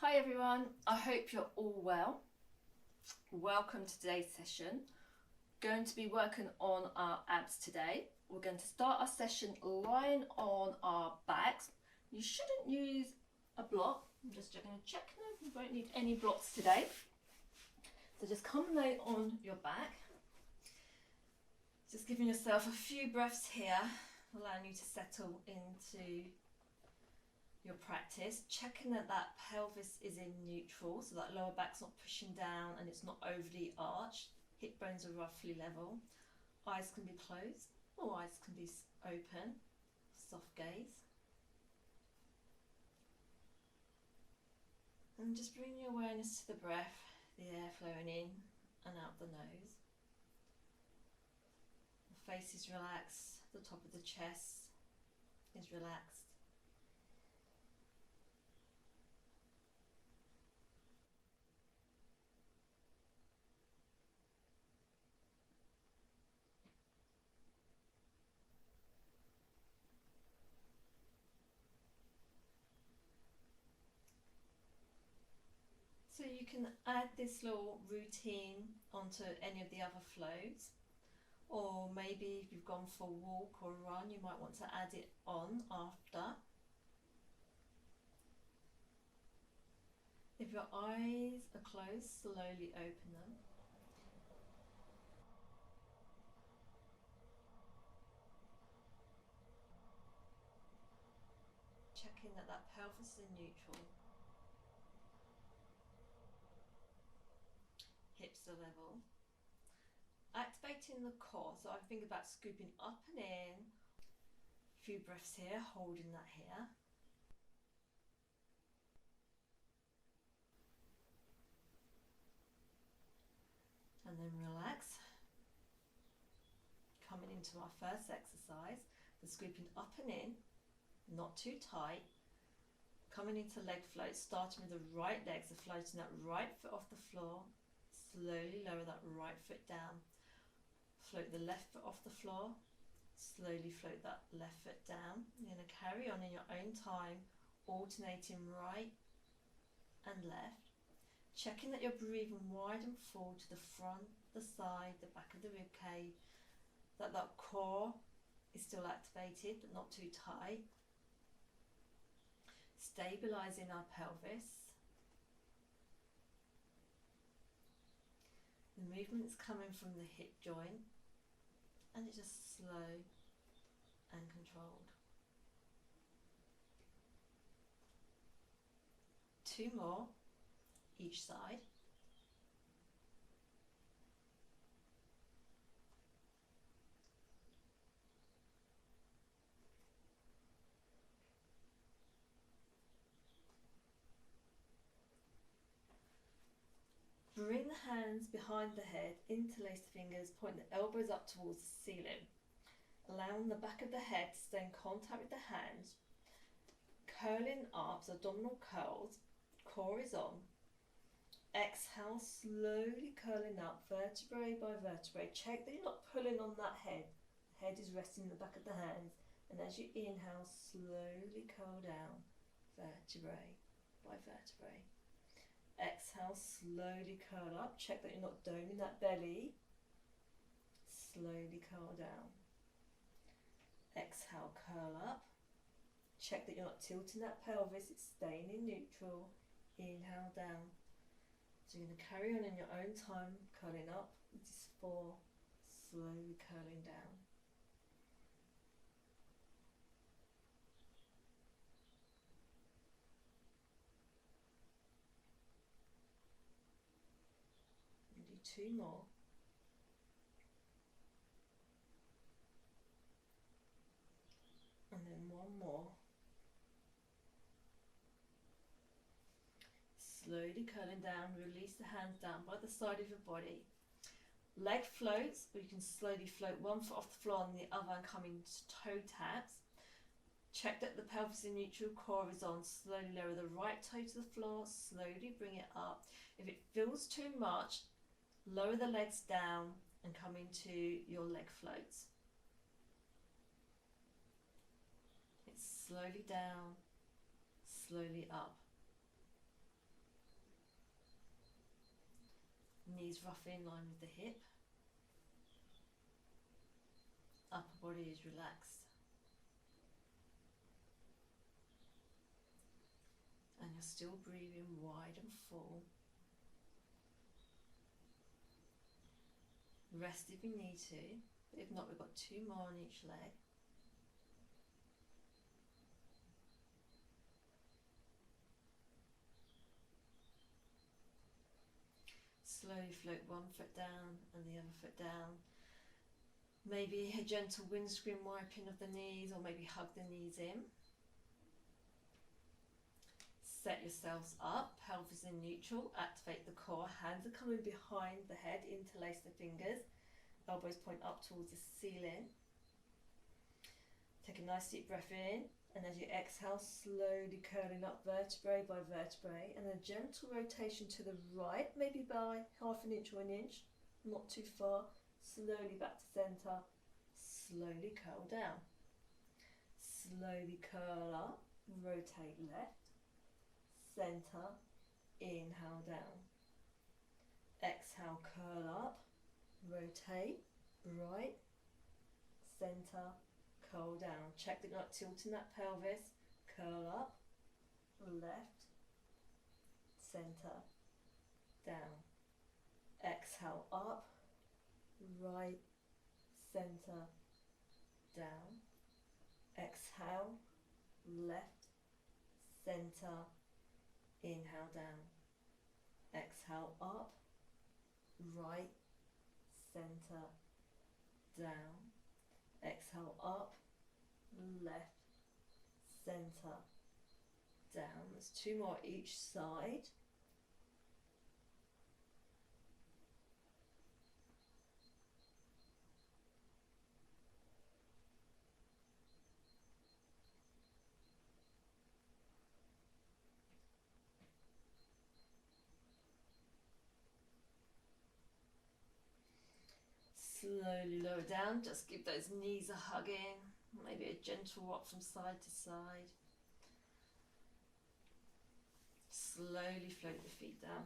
Hi everyone, I hope you're all well. Welcome to today's session. Going to be working on our abs today. We're going to start our session lying on our backs. You shouldn't use a block. I'm just going to check. No, you won't need any blocks today. So just come lay on your back. Just giving yourself a few breaths here, allowing you to settle into your practice, checking that that pelvis is in neutral, so that lower back's not pushing down and it's not overly arched. Hip bones are roughly level. Eyes can be closed or eyes can be open. Soft gaze. And just bring your awareness to the breath, the air flowing in and out the nose. The face is relaxed, the top of the chest is relaxed. So you can add this little routine onto any of the other flows, or maybe if you've gone for a walk or a run, you might want to add it on after. If your eyes are closed, slowly open them. Checking that that pelvis is neutral. Hips are level. Activating the core, so I think about scooping up and in. A few breaths here, holding that here. And then relax. Coming into our first exercise, the scooping up and in, not too tight. Coming into leg float, starting with the right leg, so floating that right foot off the floor. Slowly lower that right foot down. Float the left foot off the floor. Slowly float that left foot down. You're going to carry on in your own time, alternating right and left. Checking that you're breathing wide and full to the front, the side, the back of the rib cage. That core is still activated but not too tight. Stabilising our pelvis. The movement's coming from the hip joint and it's just slow and controlled. 2 more each side. Bring the hands behind the head, interlace the fingers, point the elbows up towards the ceiling. Allowing the back of the head to stay in contact with the hands. Curling up, so abdominal curls, core is on. Exhale, slowly curling up, vertebrae by vertebrae. Check that you're not pulling on that head. The head is resting in the back of the hands. And as you inhale, slowly curl down, vertebrae by vertebrae. Exhale, slowly curl up. Check that you're not doming that belly. Slowly curl down. Exhale, curl up. Check that you're not tilting that pelvis, it's staying in neutral. Inhale down. So you're going to carry on in your own time, curling up. This is 4, slowly curling down. And do 2 more. And then 1 more. Slowly curling down, release the hands down by the side of your body. Leg floats, or you can slowly float one foot off the floor and the other and come into toe taps. Check that the pelvis is neutral, core is on. Slowly lower the right toe to the floor, slowly bring it up. If it feels too much, lower the legs down and come into your leg floats. It's slowly down, slowly up. knees roughly in line with the hip. Upper body is relaxed. And you're still breathing wide and full. Rest if you need to, but if not, we've got 2 more on each leg. Slowly float one foot down and the other foot down. Maybe a gentle windscreen wiping of the knees, or maybe hug the knees in. Set yourselves up, pelvis in neutral, activate the core, hands are coming behind the head, interlace the fingers, elbows point up towards the ceiling. Take a nice deep breath in, and as you exhale, slowly curling up vertebrae by vertebrae, and a gentle rotation to the right, maybe by half an inch or an inch, not too far. Slowly back to centre, slowly curl down. Slowly curl up, rotate left, centre, inhale down. Exhale, curl up, rotate, right, centre, curl down. Check that you're not tilting that pelvis. Curl up, left, centre, down. Exhale, up, right, centre, down. Exhale, left, centre, inhale down. Exhale, up, right, centre, down. Exhale, up, left, centre, down. There's 2 more each side. Slowly lower down, just give those knees a hug in, maybe a gentle rock from side to side. Slowly float the feet down.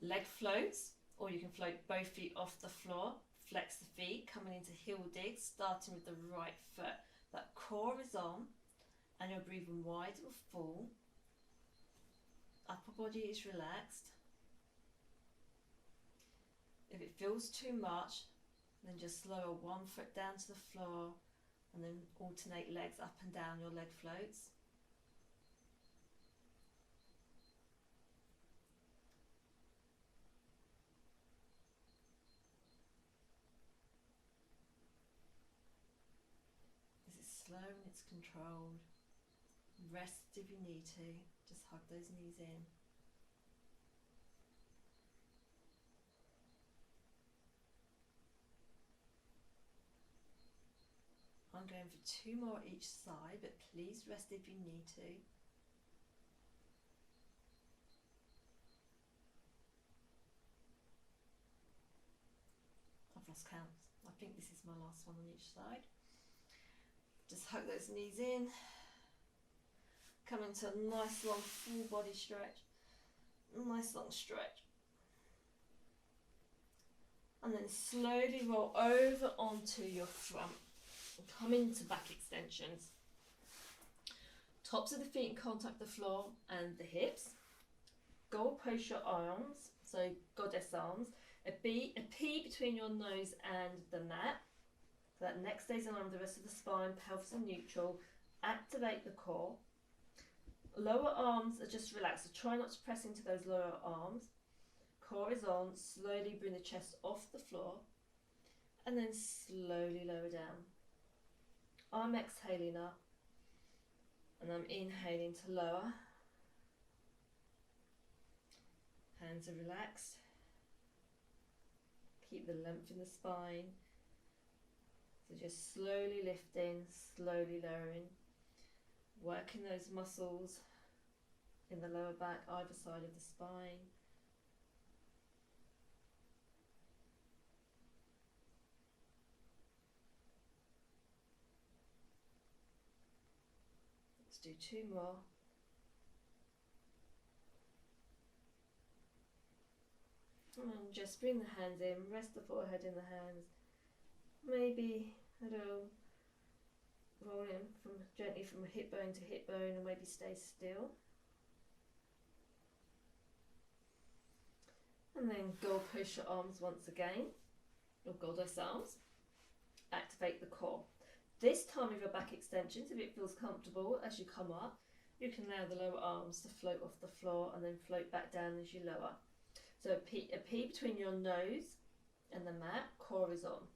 Leg floats, or you can float both feet off the floor. Flex the feet, coming into heel digs, starting with the right foot. That core is on, and you're breathing wide and full. Upper body is relaxed. If it feels too much, then just lower one foot down to the floor and then alternate legs up and down your leg floats. This is slow and it's controlled. Rest if you need to, just hug those knees in. I'm going for 2 more each side, but please rest if you need to. I've lost count. I think this is my last one on each side. Just hug those knees in. Come into a nice long full body stretch. Nice long stretch. And then slowly roll over onto your front. Come into back extensions. Tops of the feet in contact with the floor and the hips. Goal post your arms, so goddess arms. A P between your nose and the mat. So that neck stays in line with the rest of the spine, pelvis in neutral. Activate the core. Lower arms are just relaxed, so try not to press into those lower arms. Core is on. Slowly bring the chest off the floor and then slowly lower down. I'm exhaling up and I'm inhaling to lower. Hands are relaxed. Keep the length in the spine. So just slowly lifting, slowly lowering. Working those muscles in the lower back, either side of the spine. Do 2 more. And just bring the hands in, rest the forehead in the hands. Maybe a little rolling gently from hip bone to hip bone, and maybe stay still. And then gold push your arms once again, or goddess arms. Activate the core. This time with your back extensions, if it feels comfortable as you come up, you can allow the lower arms to float off the floor and then float back down as you lower. So a P between your nose and the mat, core is on.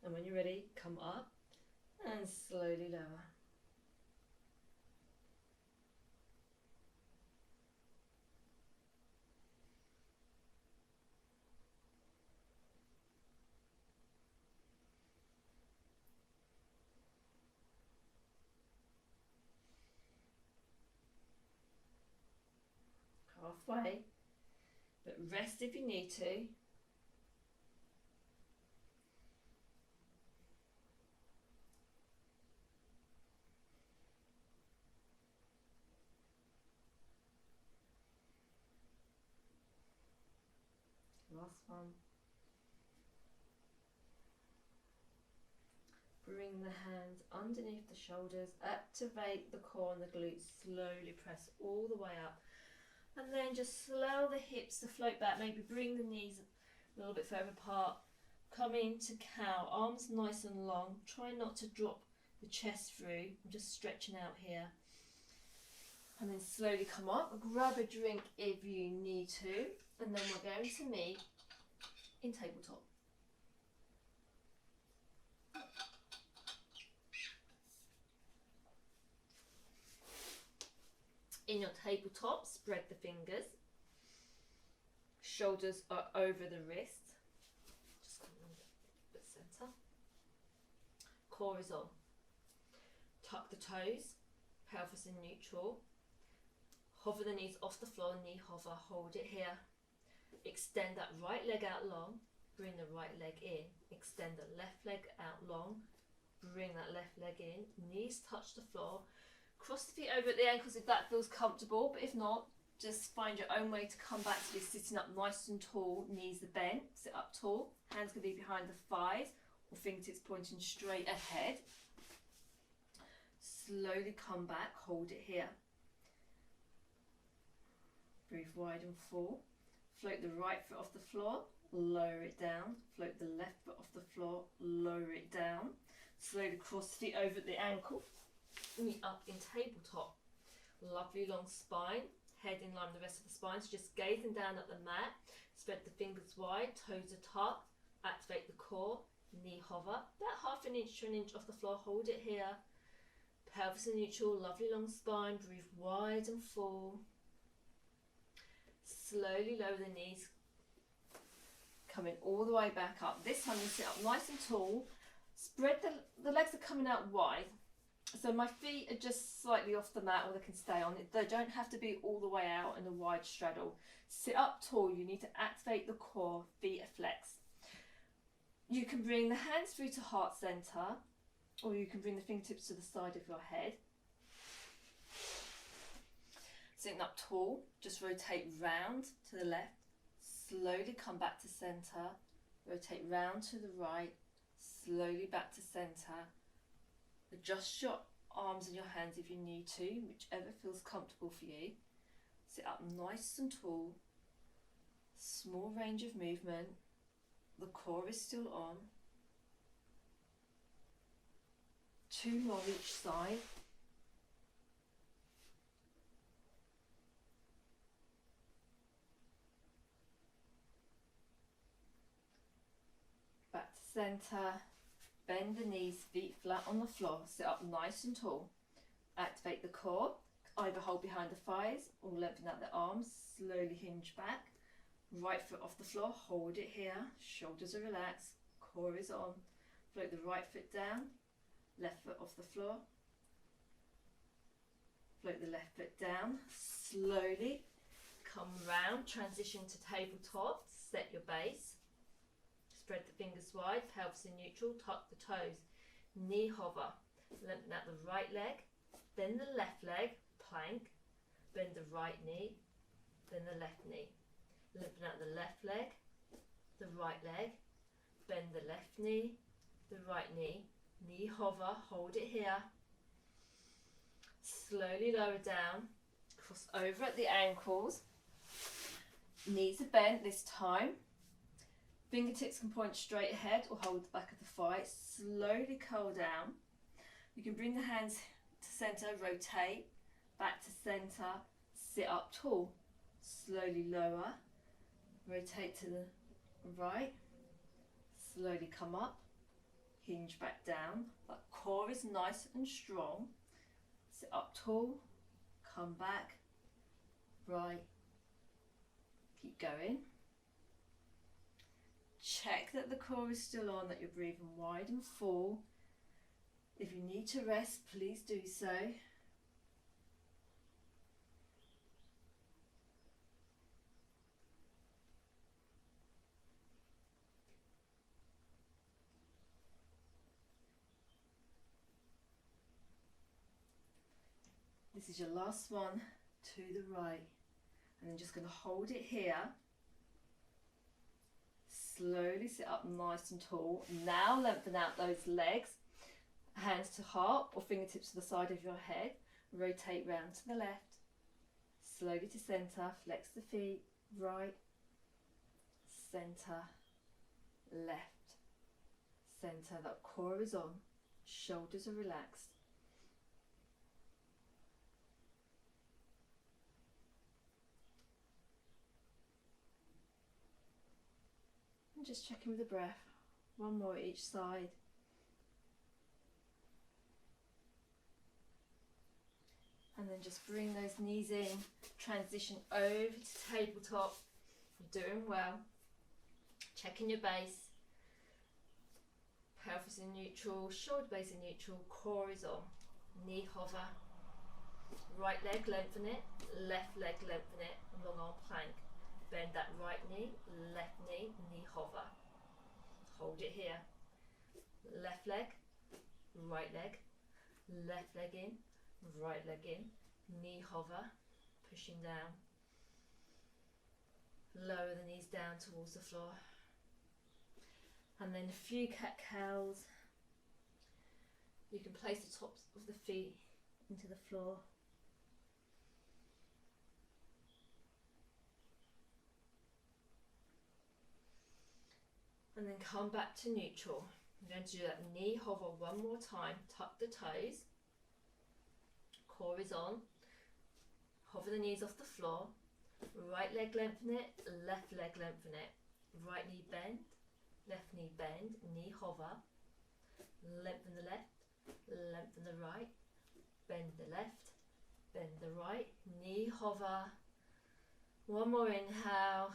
And when you're ready, come up and slowly lower. Halfway, but rest if you need to. Last one. Bring the hands underneath the shoulders, activate the core and the glutes, slowly press all the way up. And then just allow the hips to float back, maybe bring the knees a little bit further apart. Come into cow, arms nice and long. Try not to drop the chest through. I'm just stretching out here. And then slowly come up, grab a drink if you need to. And then we're going to meet in tabletop. In your tabletop, spread the fingers. Shoulders are over the wrist. Just come a bit center. Core is on. Tuck the toes, pelvis in neutral. Hover the knees off the floor, knee hover, hold it here. Extend that right leg out long, bring the right leg in. Extend the left leg out long, bring that left leg in. Knees touch the floor. Cross the feet over at the ankles if that feels comfortable, but if not, just find your own way to come back to this sitting up nice and tall, knees are bent, sit up tall, hands can be behind the thighs or fingertips pointing straight ahead. Slowly come back, hold it here. Breathe wide and full. Float the right foot off the floor, lower it down. Float the left foot off the floor, lower it down. Slowly cross the feet over at the ankle. Meet up in tabletop. Lovely long spine, head in line with the rest of the spine. So just gazing down at the mat, spread the fingers wide, toes are tucked, activate the core, knee hover, about half an inch to an inch off the floor, hold it here. Pelvis in neutral, lovely long spine, breathe wide and full. Slowly lower the knees, coming all the way back up. This time you sit up nice and tall, spread the legs are coming out wide. So my feet are just slightly off the mat, or they can stay on it. They don't have to be all the way out in a wide straddle. Sit up tall, you need to activate the core, feet are flexed. You can bring the hands through to heart center, or you can bring the fingertips to the side of your head. Sitting up tall, just rotate round to the left, slowly come back to center, rotate round to the right, slowly back to center. Adjust your arms and your hands if you need to, whichever feels comfortable for you. Sit up nice and tall, small range of movement, the core is still on. 2 more each side. Back to center. Bend the knees, feet flat on the floor, sit up nice and tall. Activate the core, either hold behind the thighs or lengthen out the arms, slowly hinge back. Right foot off the floor, hold it here, shoulders are relaxed, core is on. Float the right foot down, left foot off the floor. Float the left foot down, slowly come round, transition to tabletop, set your base. Spread the fingers wide, pelvis in neutral, tuck the toes, knee hover, lengthen out the right leg, then the left leg, plank, bend the right knee, then the left knee. Lengthen out the left leg, the right leg, bend the left knee, the right knee, knee hover, hold it here. Slowly lower down, cross over at the ankles, knees are bent this time. Fingertips can point straight ahead or hold the back of the thigh. Slowly curl down. You can bring the hands to centre, rotate, back to centre, sit up tall. Slowly lower, rotate to the right, slowly come up, hinge back down. That core is nice and strong. Sit up tall, come back, right, keep going. Check that the core is still on, that you're breathing wide and full. If you need to rest, please do so. This is your last one to the right. And I'm just going to hold it here. Slowly sit up nice and tall. Now lengthen out those legs. Hands to heart or fingertips to the side of your head. Rotate round to the left. Slowly to centre. Flex the feet. Right, centre, left, centre. That core is on. Shoulders are relaxed. And just checking with the breath. One more each side. And then just bring those knees in, transition over to tabletop. You're doing well. Checking your base. Pelvis in neutral, shoulder base in neutral, core is on. Knee hover. Right leg, lengthen it. Left leg, lengthen it. Long arm plank. Bend that right knee, left knee, knee hover. Hold it here. Left leg, right leg, left leg in, right leg in, knee hover, pushing down. Lower the knees down towards the floor. And then a few CatCows. You can place the tops of the feet into the floor. And then come back to neutral. I'm going to do that knee hover one more time. Tuck the toes. Core is on. Hover the knees off the floor. Right leg lengthen it, left leg lengthen it. Right knee bend, left knee bend, knee hover. Lengthen the left, lengthen the right. Bend the left, bend the right. Knee hover. One more inhale.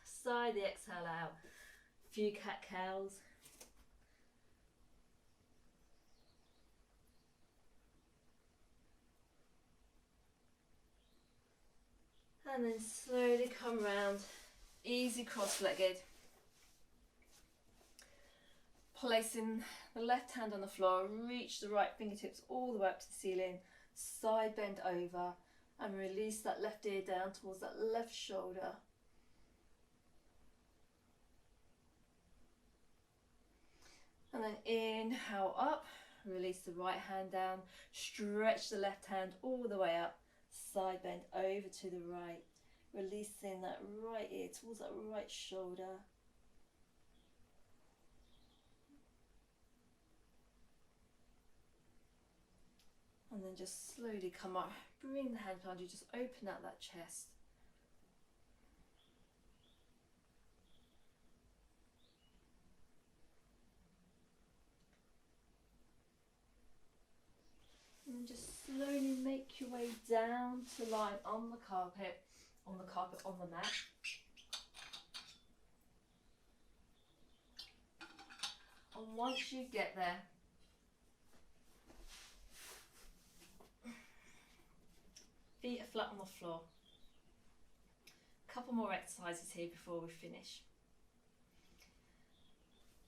Sigh the exhale out. Few CatCows. And then slowly come round, easy cross-legged. Placing the left hand on the floor, reach the right fingertips all the way up to the ceiling, side bend over, and release that left ear down towards that left shoulder. And then inhale up, release the right hand down, stretch the left hand all the way up, side bend over to the right, releasing that right ear towards that right shoulder. And then just slowly come up, bring the hand behind you, just open out that chest. And just slowly make your way down to lie on the carpet, on the mat. And once you get there, feet are flat on the floor. A couple more exercises here before we finish.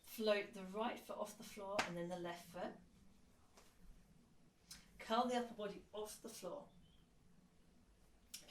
Float the right foot off the floor and then the left foot. Curl the upper body off the floor.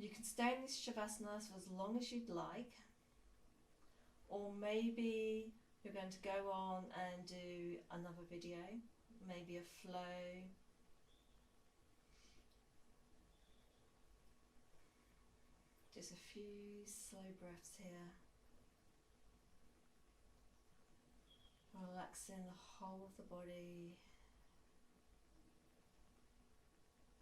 You can stay in this Shavasana for as long as you'd like, or maybe you're going to go on and do another video, maybe a flow. Just a few slow breaths here. Relaxing the whole of the body.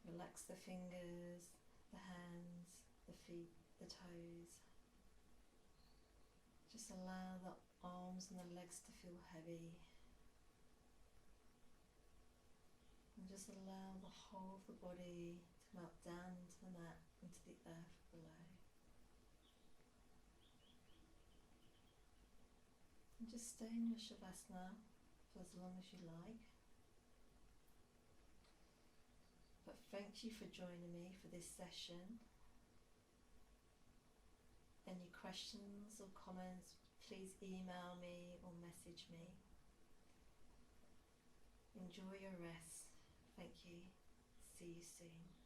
Relax the fingers, the hands, the feet, the toes. Just allow the arms and the legs to feel heavy. And just allow the whole of the body to melt down into the mat, into the earth below. And just stay in your Shavasana for as long as you like. But thank you for joining me for this session. Any questions or comments, please email me or message me. Enjoy your rest. Thank you. See you soon.